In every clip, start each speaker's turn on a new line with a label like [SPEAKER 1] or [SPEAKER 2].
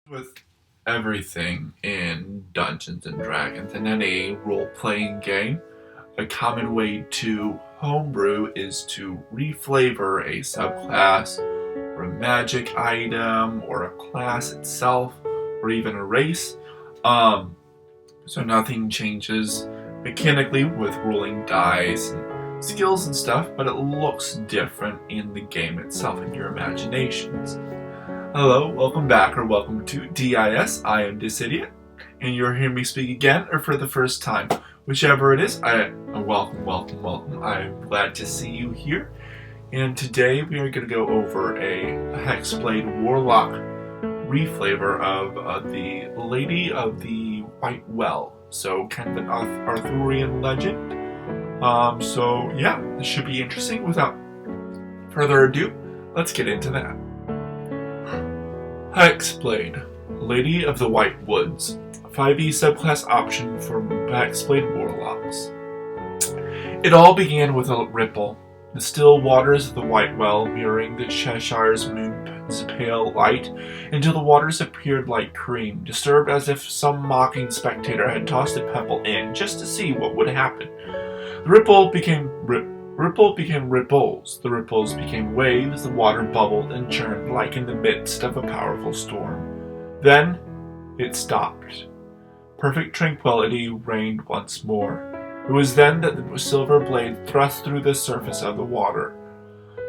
[SPEAKER 1] With everything in Dungeons and Dragons and any role-playing game, a common way to homebrew is to reflavor a subclass or a magic item or a class itself or even a race. Um, so nothing changes mechanically with rolling dice and skills and stuff, but it looks different in the game itself in your imaginations. Hello, welcome back, or welcome to DIS. I am Dissidia, and you're hearing me speak again, or for the first time. Whichever it is, welcome. I'm glad to see you here. And today we are going to go over a Hexblade Warlock reflavor of the Lady of the White Well. So kind of an Arthurian legend. This should be interesting. Without further ado, let's get into that. Hexblade, Lady of the White Woods, 5e subclass option for Hexblade Warlocks. It all began with a ripple, the still waters of the White Well mirroring the Cheshire's moon's pale light until the waters appeared like cream, disturbed as if some mocking spectator had tossed a pebble in just to see what would happen. The ripple became ripples. The ripples became waves. The water bubbled and churned like in the midst of a powerful storm. Then it stopped. Perfect tranquility reigned once more. It was then that the silver blade thrust through the surface of the water.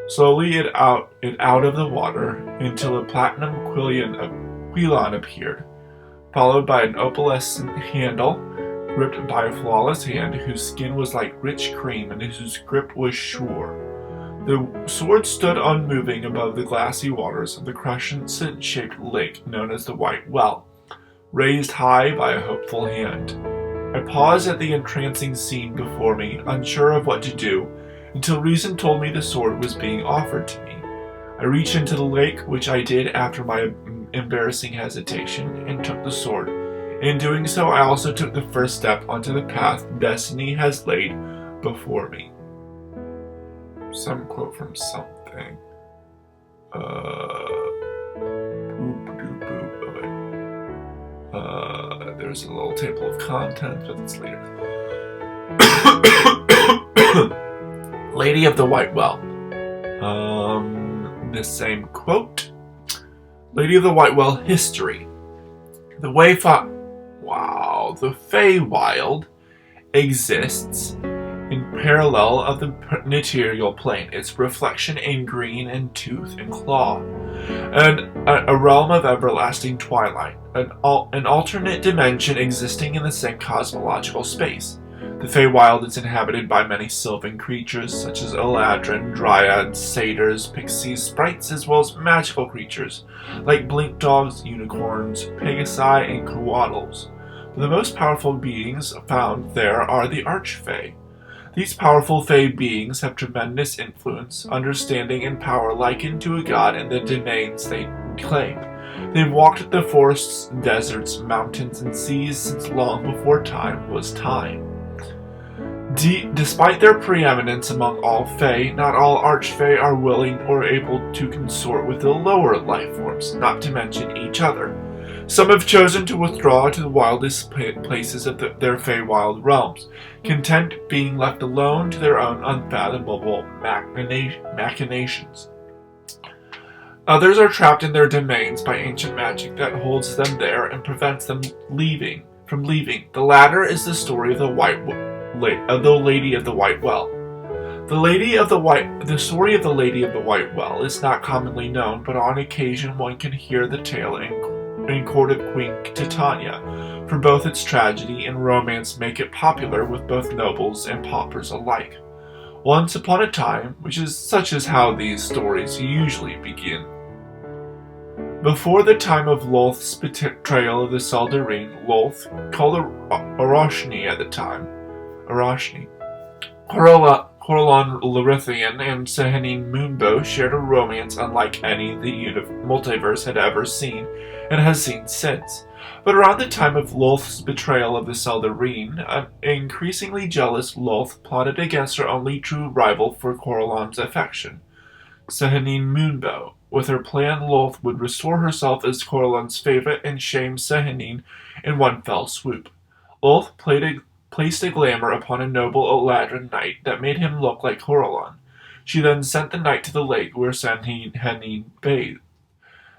[SPEAKER 1] Slowly it out of the water until a platinum quillon appeared, followed by an opalescent handle gripped by a flawless hand whose skin was like rich cream and whose grip was sure. The sword stood unmoving above the glassy waters of the crescent-shaped lake known as the White Well, raised high by a hopeful hand. I paused at the entrancing scene before me, unsure of what to do, until reason told me the sword was being offered to me. I reached into the lake, which I did after my embarrassing hesitation, and took the sword. In doing so, I also took the first step onto the path destiny has laid before me. Some quote from something. There's a little table of contents, but it's later. Lady of the White Well. The same quote. Lady of the White Well history. The Feywild exists in parallel of the material plane, its reflection in green and tooth and claw, and a realm of everlasting twilight, an alternate dimension existing in the same cosmological space. The Feywild is inhabited by many sylvan creatures such as Eladrin, dryads, satyrs, pixies, sprites, as well as magical creatures like blink dogs, unicorns, pegasi, and coatls. The most powerful beings found there are the Archfey. These powerful Fey beings have tremendous influence, understanding, and power likened to a god in the domains they claim. They've walked the forests, deserts, mountains, and seas since long before time was time. Despite their preeminence among all Fey, not all Archfey are willing or able to consort with the lower life forms, not to mention each other. Some have chosen to withdraw to the wildest places of their Feywild realms, content being left alone to their own unfathomable machinations. Others are trapped in their domains by ancient magic that holds them there and prevents them from leaving. The latter is the story of the Lady of the White Well. The story of the Lady of the White Well is not commonly known, but on occasion one can hear the tale in court of Queen Titania, for both its tragedy and romance make it popular with both nobles and paupers alike. Once upon a time, which is such as how these stories usually begin. Before the time of Lolth's betrayal of the Seldarine, Lolth, called Aroshni at the time, Corellon Larithian and Sehanine Moonbow shared a romance unlike any the multiverse had ever seen and has seen since. But around the time of Lolth's betrayal of the Seldarine, an increasingly jealous Lolth plotted against her only true rival for Corellon's affection, Sehanine Moonbow. With her plan, Lolth would restore herself as Coralon's favorite and shame Sehanine in one fell swoop. Lolth placed a glamour upon a noble Eladrin knight that made him look like Coralon. She then sent the knight to the lake where Sehanine bathed.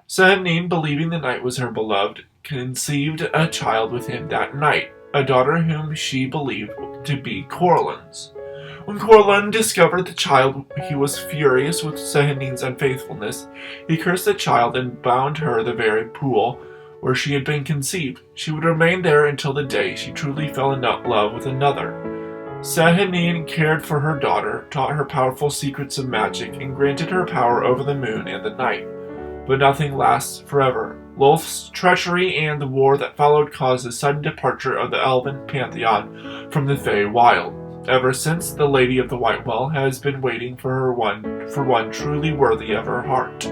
[SPEAKER 1] Sehanine, believing the knight was her beloved, conceived a child with him that night, a daughter whom she believed to be Coralon's. When Coralon discovered the child, he was furious with Sehanine's unfaithfulness. He cursed the child and bound her the very pool where she had been conceived. She would remain there until the day she truly fell in love with another. Sehanine cared for her daughter, taught her powerful secrets of magic, and granted her power over the moon and the night. But nothing lasts forever. Lolth's treachery and the war that followed caused the sudden departure of the elven pantheon from the Feywild. Ever since, the Lady of the White Well has been waiting for one truly worthy of her heart.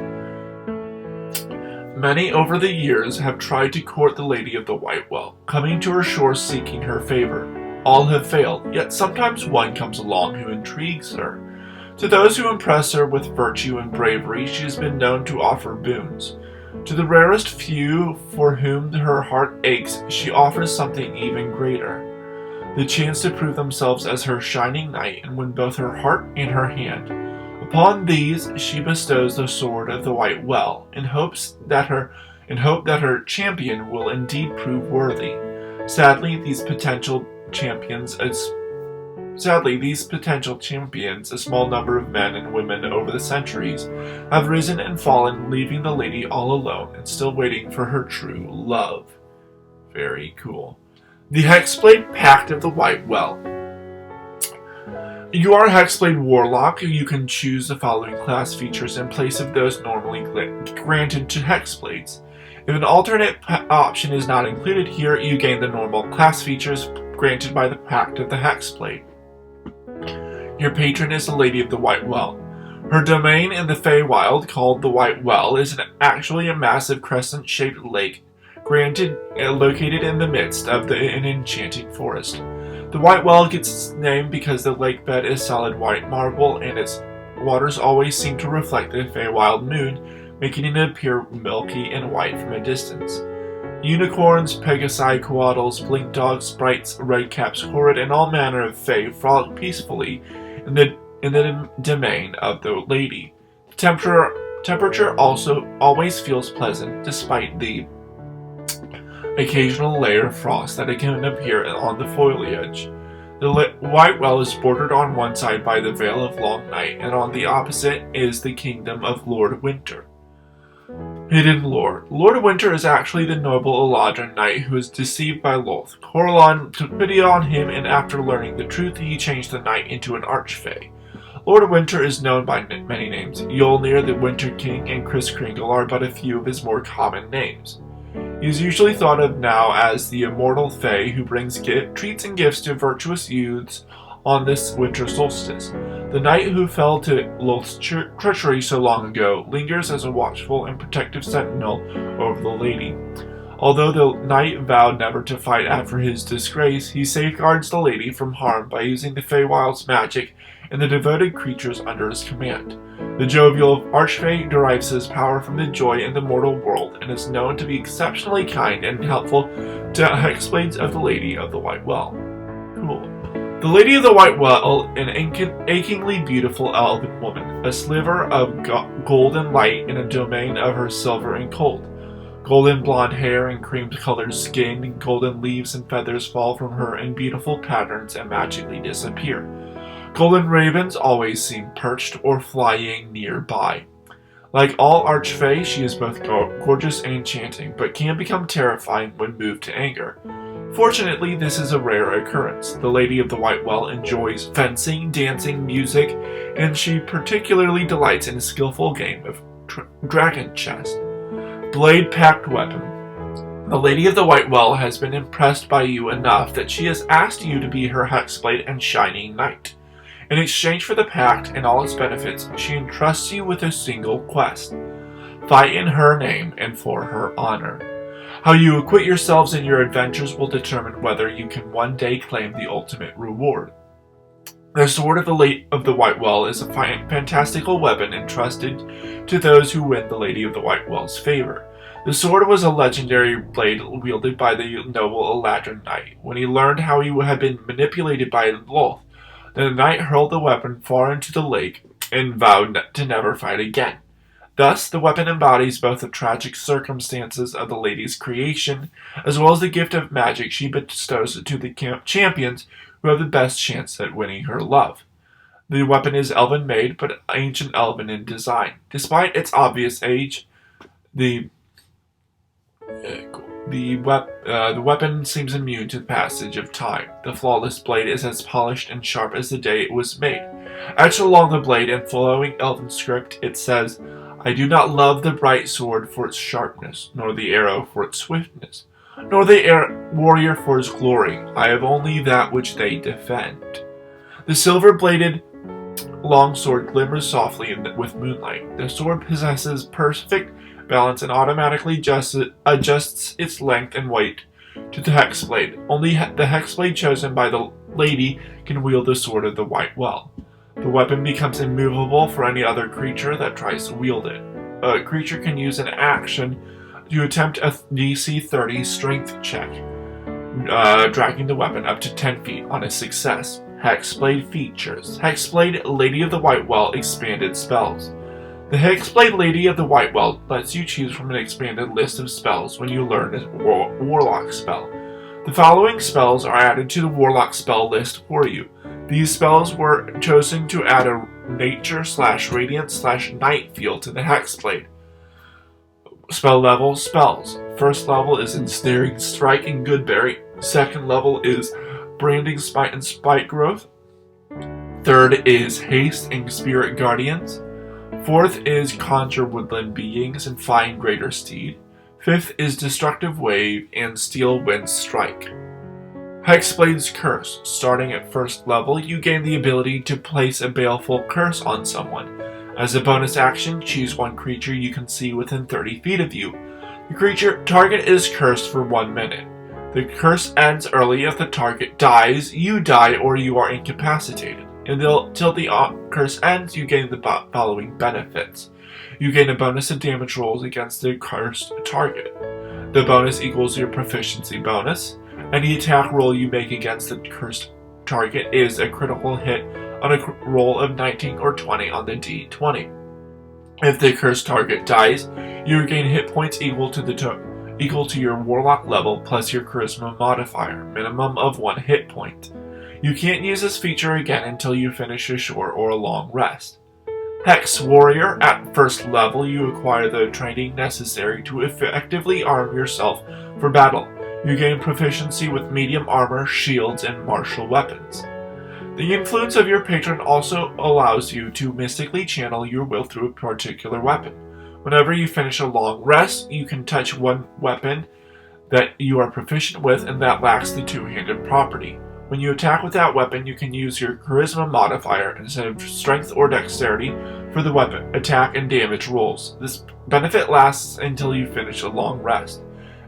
[SPEAKER 1] Many over the years have tried to court the Lady of the White Well, coming to her shores seeking her favor. All have failed, yet sometimes one comes along who intrigues her. To those who impress her with virtue and bravery, she has been known to offer boons. To the rarest few for whom her heart aches, she offers something even greater: the chance to prove themselves as her shining knight and win both her heart and her hand. Upon these she bestows the sword of the White Well, in hope that her champion will indeed prove worthy. Sadly, these potential champions, a small number of men and women over the centuries, have risen and fallen, leaving the lady all alone and still waiting for her true love. Very cool. The Hexblade Pact of the White Well. You are a Hexblade Warlock. You can choose the following class features in place of those normally granted to Hexblades. If an alternate option is not included here, you gain the normal class features granted by the Pact of the Hexblade. Your patron is the Lady of the White Well. Her domain in the Feywild, called the White Well, is actually a massive crescent-shaped lake located in the midst of an enchanting forest. The White Well gets its name because the lake bed is solid white marble, and its waters always seem to reflect the Feywild moon, making it appear milky and white from a distance. Unicorns, pegasi, coatls, blink dogs, sprites, redcaps, horrid, and all manner of Fey frolic peacefully in the domain of the lady. The temperature also always feels pleasant, despite the occasional layer of frost that can appear on the foliage. The White Well is bordered on one side by the Vale of Long Night, and on the opposite is the kingdom of Lord Winter. Hidden lore. Lord Winter is actually the noble Eladrin knight who was deceived by Lolth. Coralon took pity on him, and after learning the truth, he changed the knight into an archfey. Lord Winter is known by many names. Yolnir, the Winter King, and Kris Kringle are but a few of his more common names. He is usually thought of now as the immortal Fey who brings treats and gifts to virtuous youths on this winter solstice. The knight who fell to Lolth's treachery so long ago lingers as a watchful and protective sentinel over the lady. Although the knight vowed never to fight after his disgrace, he safeguards the lady from harm by using the Feywild's magic and the devoted creatures under his command. The jovial Archfey derives his power from the joy in the mortal world and is known to be exceptionally kind and helpful to Hexblades of the Lady of the White Well. Cool. The Lady of the White Well, an achingly beautiful elven woman, a sliver of golden light in a domain of her silver and gold. Golden blonde hair and cream-colored skin, golden leaves and feathers fall from her in beautiful patterns and magically disappear. Golden ravens always seem perched or flying nearby. Like all Archfey, she is both gorgeous and enchanting, but can become terrifying when moved to anger. Fortunately, this is a rare occurrence. The Lady of the White Well enjoys fencing, dancing, music, and she particularly delights in a skillful game of dragon chess. Blade-packed weapon. The Lady of the White Well has been impressed by you enough that she has asked you to be her Hexblade and Shining Knight. In exchange for the pact and all its benefits, she entrusts you with a single quest: fight in her name and for her honor. How you acquit yourselves in your adventures will determine whether you can one day claim the ultimate reward. The Sword of the White Well is a fantastical weapon entrusted to those who win the Lady of the White Well's favor. The sword was a legendary blade wielded by the noble Eladrin Knight. When he learned how he had been manipulated by Lolth, the knight hurled the weapon far into the lake and vowed to never fight again. Thus, the weapon embodies both the tragic circumstances of the lady's creation, as well as the gift of magic she bestows to the champions who have the best chance at winning her love. The weapon is elven-made, but ancient elven in design. Despite its obvious age, the weapon seems immune to the passage of time. The flawless blade is as polished and sharp as the day it was made. Etched along the blade in flowing elven script, it says, "I do not love the bright sword for its sharpness, nor the arrow for its swiftness, nor the warrior for his glory. I have only that which they defend." The silver-bladed longsword glimmers softly with moonlight. The sword possesses perfect balance and automatically adjusts its length and weight to the hexblade. Only the hexblade chosen by the lady can wield the Sword of the White Well. The weapon becomes immovable for any other creature that tries to wield it. A creature can use an action to attempt a DC 30 strength check, dragging the weapon up to 10 feet on a success. Hexblade features. Hexblade Lady of the White Well expanded spells. The Hexblade Lady of the White Well lets you choose from an expanded list of spells when you learn a Warlock spell. The following spells are added to the Warlock spell list for you. These spells were chosen to add a nature/radiant/night feel to the Hexblade. Spell level spells. First level is Ensnaring Strike and Goodberry. Second level is Branding Smite and Spike Growth. Third is Haste and Spirit Guardians. Fourth is Conjure Woodland Beings and Find Greater Steed. Fifth is Destructive Wave and Steel Wind Strike. Hexblade's Curse. Starting at first level, you gain the ability to place a baleful curse on someone. As a bonus action, choose one creature you can see within 30 feet of you. The creature target is cursed for 1 minute. The curse ends early if the target dies, you die, or you are incapacitated. Until the curse ends, you gain the following benefits. You gain a bonus of damage rolls against the cursed target. The bonus equals your proficiency bonus. Any attack roll you make against the cursed target is a critical hit on a roll of 19 or 20 on the D20. If the cursed target dies, you regain hit points equal to your Warlock level plus your Charisma modifier, minimum of 1 hit point. You can't use this feature again until you finish a short or a long rest. Hex Warrior. At first level, you acquire the training necessary to effectively arm yourself for battle. You gain proficiency with medium armor, shields, and martial weapons. The influence of your patron also allows you to mystically channel your will through a particular weapon. Whenever you finish a long rest, you can touch one weapon that you are proficient with and that lacks the two-handed property. When you attack with that weapon, you can use your Charisma modifier instead of Strength or Dexterity for the weapon, attack, and damage rolls. This benefit lasts until you finish a long rest.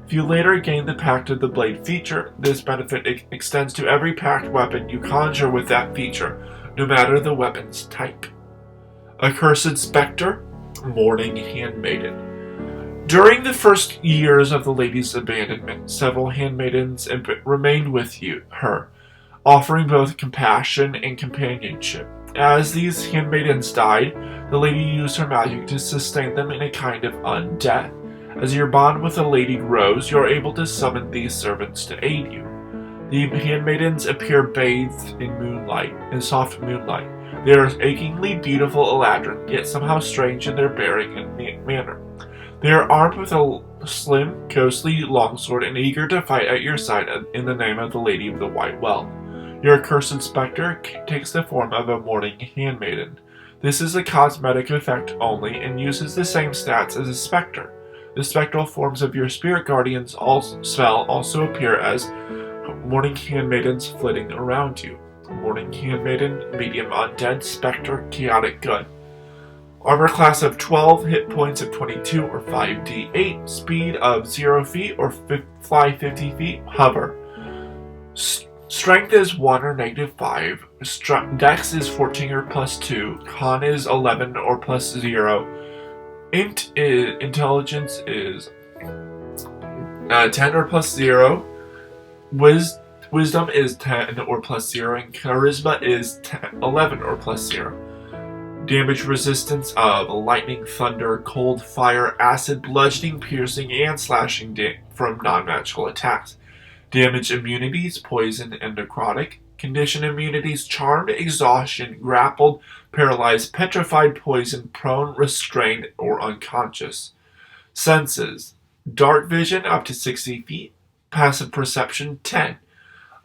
[SPEAKER 1] If you later gain the Pact of the Blade feature, this benefit extends to every packed weapon you conjure with that feature, no matter the weapon's type. Accursed Spectre, Mourning Handmaiden. During the first years of the lady's abandonment, several handmaidens remained with her, offering both compassion and companionship. As these handmaidens died, the lady used her magic to sustain them in a kind of undeath. As your bond with the lady grows, you are able to summon these servants to aid you. The handmaidens appear bathed in soft moonlight. They are achingly beautiful Eladrin, yet somehow strange in their bearing and manner. They are armed with a slim, ghostly longsword and eager to fight at your side in the name of the Lady of the White Well. Your accursed spectre takes the form of a mourning handmaiden. This is a cosmetic effect only and uses the same stats as a spectre. The spectral forms of your spirit guardians spell also appear as mourning handmaidens flitting around you. Mourning handmaiden, medium undead, spectre, chaotic good. Armor class of 12, hit points of 22 or 5d8, speed of 0 feet or fly 50 feet, hover. Strength is 1 or -5. Dex is 14 or +2. Con is 11 or +0. Intelligence is 10 or +0. Wisdom is 10 or +0. And Charisma is 11 or +0. Damage resistance of lightning, thunder, cold, fire, acid, bludgeoning, piercing, and slashing from non-magical attacks. Damage immunities, poison, and necrotic. Condition immunities, charmed, exhaustion, grappled, paralyzed, petrified, poisoned, prone, restrained, or unconscious. Senses, dark vision up to 60 feet. Passive perception, 10.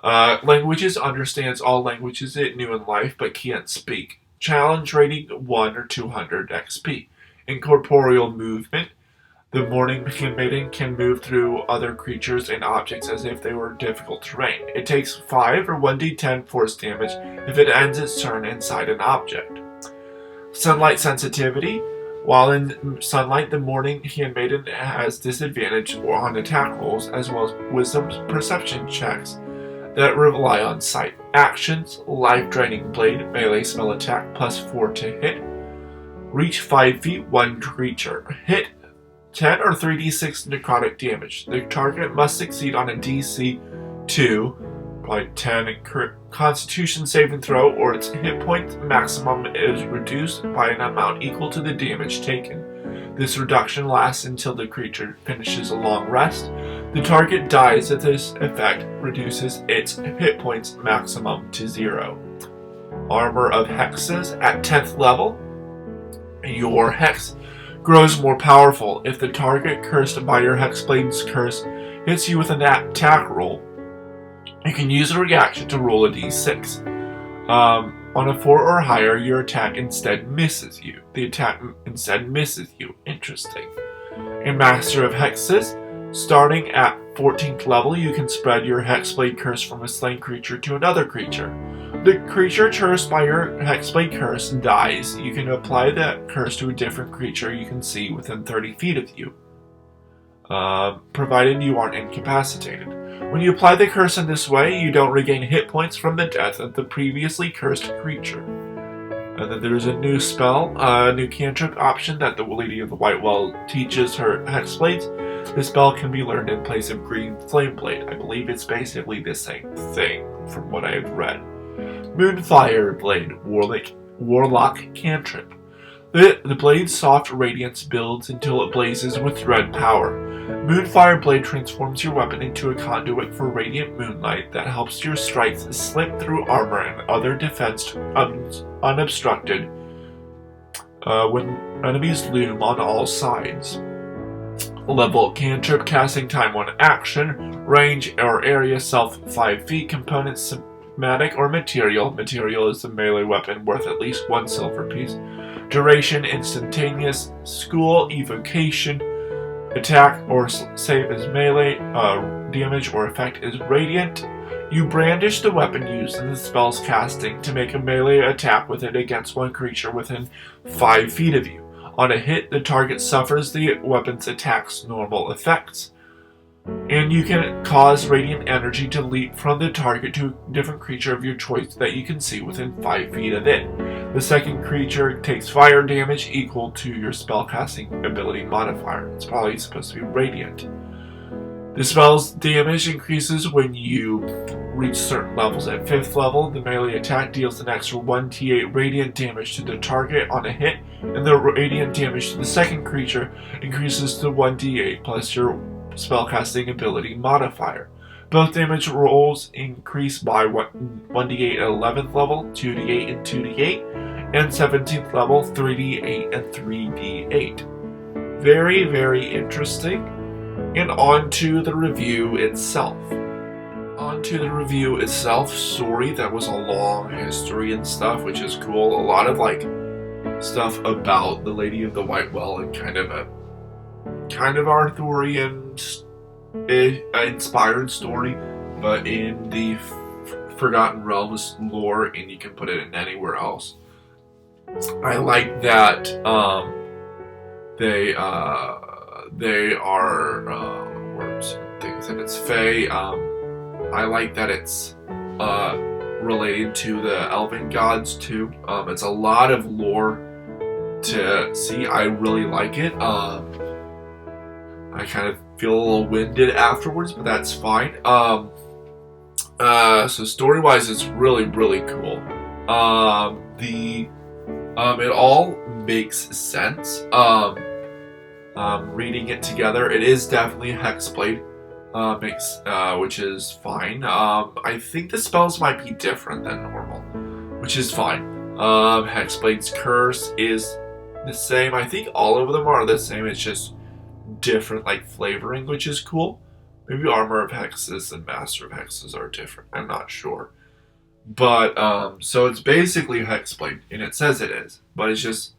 [SPEAKER 1] Languages, understands all languages it knew in life but can't speak. Challenge rating 1 or 200 XP. Incorporeal movement. The morning handmaiden can move through other creatures and objects as if they were difficult terrain. It takes 5 or 1d10 force damage if it ends its turn inside an object. Sunlight sensitivity. While in sunlight, the morning handmaiden has disadvantage on attack rolls as well as wisdom perception checks that rely on sight. Actions, life-draining blade, melee spell attack +4 to hit. Reach 5 feet, 1 creature. Hit 10 or 3d6 necrotic damage. The target must succeed on a DC 2, probably 10 Constitution saving throw, or its hit point maximum is reduced by an amount equal to the damage taken. This reduction lasts until the creature finishes a long rest. The target dies if this effect reduces its hit points maximum to 0. Armor of Hexes at 10th level. Your hex grows more powerful. If the target cursed by your Hexblade's curse hits you with an attack roll, you can use a reaction to roll a d6. On a 4 or higher, your attack instead misses you. The attack instead misses you. Interesting. In Master of Hexes, starting at 14th level, you can spread your Hexblade curse from a slain creature to another creature. The creature cursed by your Hexblade curse dies. You can apply that curse to a different creature you can see within 30 feet of you, provided you aren't incapacitated. When you apply the curse in this way, you don't regain hit points from the death of the previously cursed creature. And then there's a new spell, a new cantrip option that the Lady of the White Well teaches her Hexblades. This spell can be learned in place of Green Flameblade. I believe it's basically the same thing from what I've read. Moonfire Blade, Warlock cantrip. The blade's soft radiance builds until it blazes with red power. Moonfire Blade transforms your weapon into a conduit for radiant moonlight that helps your strikes slip through armor and other defense unobstructed when enemies loom on all sides. Level cantrip, casting time on action, range or area self 5 feet, component somatic or material. Material is a melee weapon worth at least 1 silver piece. Duration instantaneous. School evocation. Attack or save is melee. Damage or effect is radiant. You brandish the weapon used in the spell's casting to make a melee attack with it against one creature within 5 feet of you. On a hit, the target suffers the weapon's attack's normal effects. And you can cause radiant energy to leap from the target to a different creature of your choice that you can see within 5 feet of it. The second creature takes fire damage equal to your spellcasting ability modifier. It's probably supposed to be radiant. The spell's damage increases when you reach certain levels. At 5th level, the melee attack deals an extra 1d8 radiant damage to the target on a hit, and the radiant damage to the second creature increases to 1d8 plus your spellcasting ability modifier. Both damage rolls increase by 1d8 at 11th level, 2d8 and 2d8, and 17th level, 3d8 and 3d8. Very, very interesting. And on to the review itself. Sorry, that was a long history and stuff, which is cool. A lot of stuff about the Lady of the White Well and kind of Arthurian inspired story, but in the Forgotten Realms lore, and you can put it in anywhere else. I like that they are words, things, and it's Fae. I like that it's related to the elven gods too. It's a lot of lore to see. I really like it. I kind of feel a little winded afterwards, but that's fine. So story-wise, it's really, really cool. It all makes sense. Reading it together, it is definitely a Hexblade, which is fine. I think the spells might be different than normal, which is fine. Hexblade's curse is the same. I think all of them are the same. It's just different, like flavoring, which is cool. Maybe Armor of Hexes and Master of Hexes are different. I'm not sure. But, so it's basically Hexblade, and it says it is, but it's just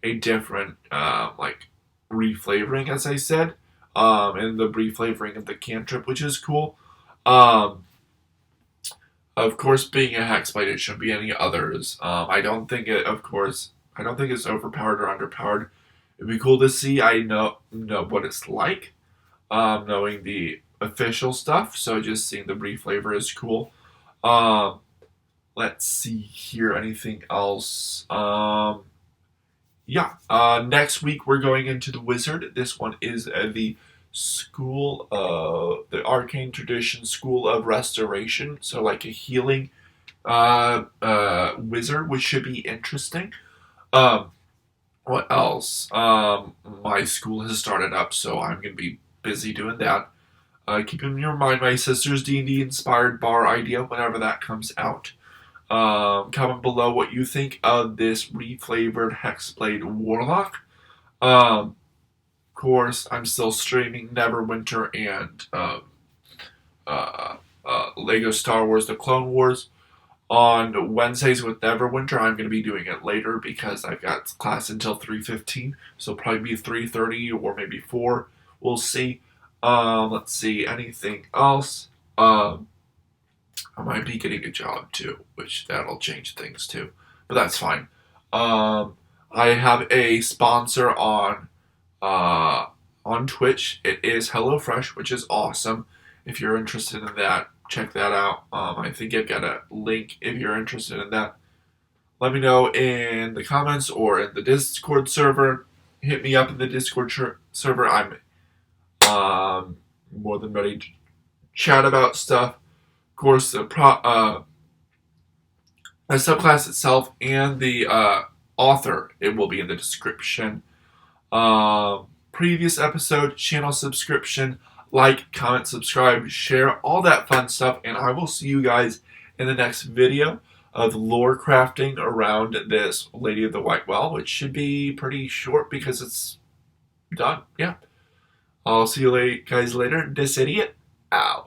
[SPEAKER 1] a different, reflavoring, as I said, and the reflavoring of the cantrip, which is cool. Of course, being a Hexblade, it shouldn't be any others. I don't think it's overpowered or underpowered. It'd be cool to see. I know what it's like, knowing the official stuff, so just seeing the reflavor is cool. Let's see here. Anything else? Next week we're going into the Wizard. This one is the the Arcane Tradition School of Restoration. So like a healing wizard, which should be interesting. What else? My school has started up, so I'm going to be busy doing that. Keep in your mind my sister's D&D inspired bar idea whenever that comes out. Comment below what you think of this reflavored Hexblade Warlock. Of course, I'm still streaming Neverwinter and Lego Star Wars The Clone Wars on Wednesdays with Neverwinter. I'm going to be doing it later because I've got class until 3:15, so it'll probably be 3:30 or maybe 4. We'll see. Let's see, anything else? I might be getting a job too, which that'll change things too, but that's fine. I have a sponsor on Twitch. It is HelloFresh, which is awesome. If you're interested in that, check that out. I think I've got a link if you're interested in that. Let me know in the comments or in the Discord server. Hit me up in the Discord server. I'm more than ready to chat about stuff. Of course, the subclass itself and the author, it will be in the description. Previous episode, channel subscription, like, comment, subscribe, share, all that fun stuff, and I will see you guys in the next video of lore crafting around this Lady of the White Well, which should be pretty short because it's done. Yeah. I'll see you guys later. This idiot out.